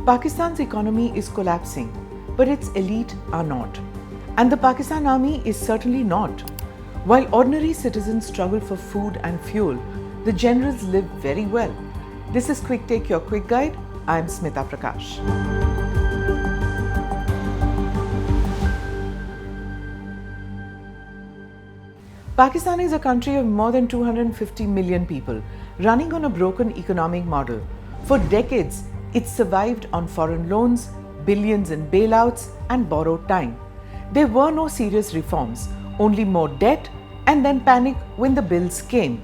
Pakistan's economy is collapsing, but its elite are not. And the Pakistan Army is certainly not. While ordinary citizens struggle for food and fuel, the generals live very well. This is Quick Take, your quick guide. I am Smita Prakash. Pakistan is a country of more than 250 million people, running on a broken economic model. For decades, it survived on foreign loans, billions in bailouts, and borrowed time. There were no serious reforms, only more debt, and then panic when the bills came.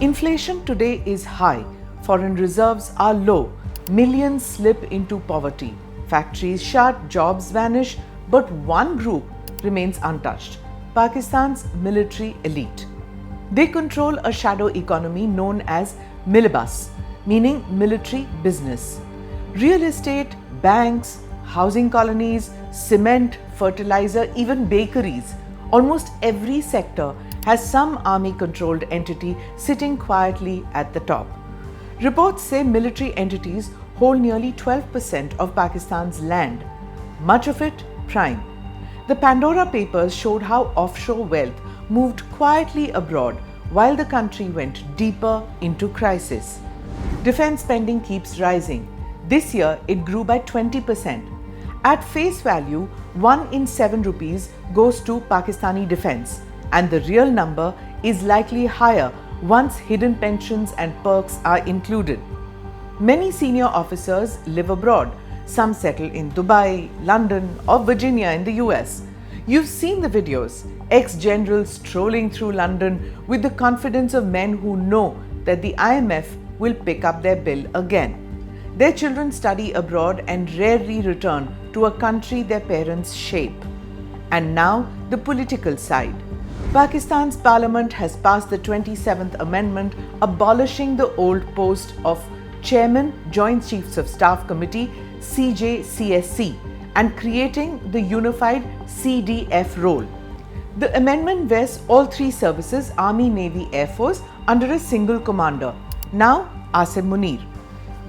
Inflation today is high, foreign reserves are low, millions slip into poverty, factories shut, jobs vanish, but one group remains untouched: Pakistan's military elite. They control a shadow economy known as Millibus, meaning military business. Real estate, banks, housing colonies, cement, fertilizer, even bakeries. Almost every sector has some army-controlled entity sitting quietly at the top. Reports say military entities hold nearly 12% of Pakistan's land, much of it prime. The Pandora Papers showed how offshore wealth moved quietly abroad while the country went deeper into crisis. Defense spending keeps rising. This year, it grew by 20%. At face value, 1 in 7 rupees goes to Pakistani defense, and the real number is likely higher once hidden pensions and perks are included. Many senior officers live abroad. Some settle in Dubai, London, or Virginia in the US. You've seen the videos, ex-generals strolling through London with the confidence of men who know that the IMF will pick up their bill again. Their children study abroad and rarely return to a country their parents shape. And now, the political side. Pakistan's parliament has passed the 27th Amendment abolishing the old post of Chairman, Joint Chiefs of Staff Committee CJCSC and creating the unified CDF role. The amendment vests all three services, Army, Navy, Air Force, under a single commander, now Asim Munir.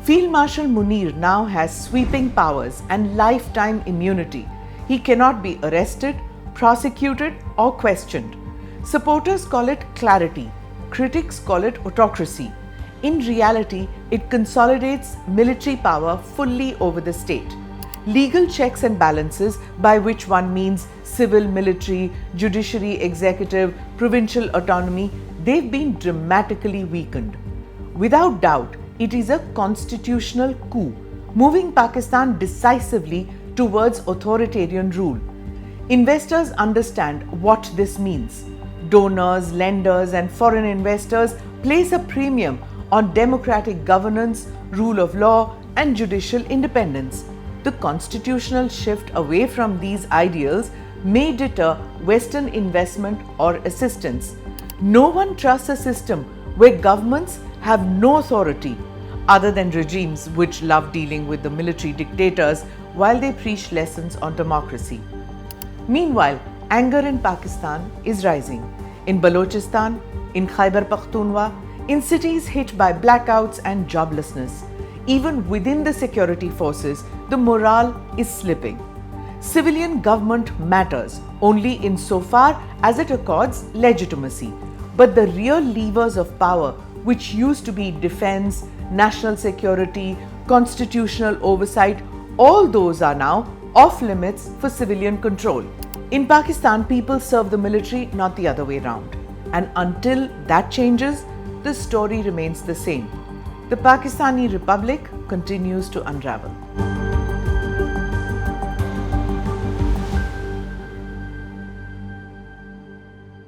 Field Marshal Munir now has sweeping powers and lifetime immunity. He cannot be arrested, prosecuted, or questioned. Supporters call it clarity, critics call it autocracy. In reality, it consolidates military power fully over the state. Legal checks and balances, by which one means civil, military, judiciary, executive, provincial autonomy, they've been dramatically weakened. Without doubt, it is a constitutional coup, moving Pakistan decisively towards authoritarian rule. Investors understand what this means. Donors, lenders, and foreign investors place a premium on democratic governance, rule of law, and judicial independence. The constitutional shift away from these ideals may deter Western investment or assistance. No one trusts a system where governments have no authority, other than regimes which love dealing with the military dictators while they preach lessons on democracy. Meanwhile, anger in Pakistan is rising. In Balochistan, in Khyber Pakhtunkhwa, in cities hit by blackouts and joblessness. Even within the security forces, the morale is slipping. Civilian government matters only insofar as it accords legitimacy. But the real levers of power, which used to be defense, national security, constitutional oversight, all those are now off limits for civilian control. In Pakistan, people serve the military, not the other way around. And until that changes, the story remains the same. The Pakistani Republic continues to unravel.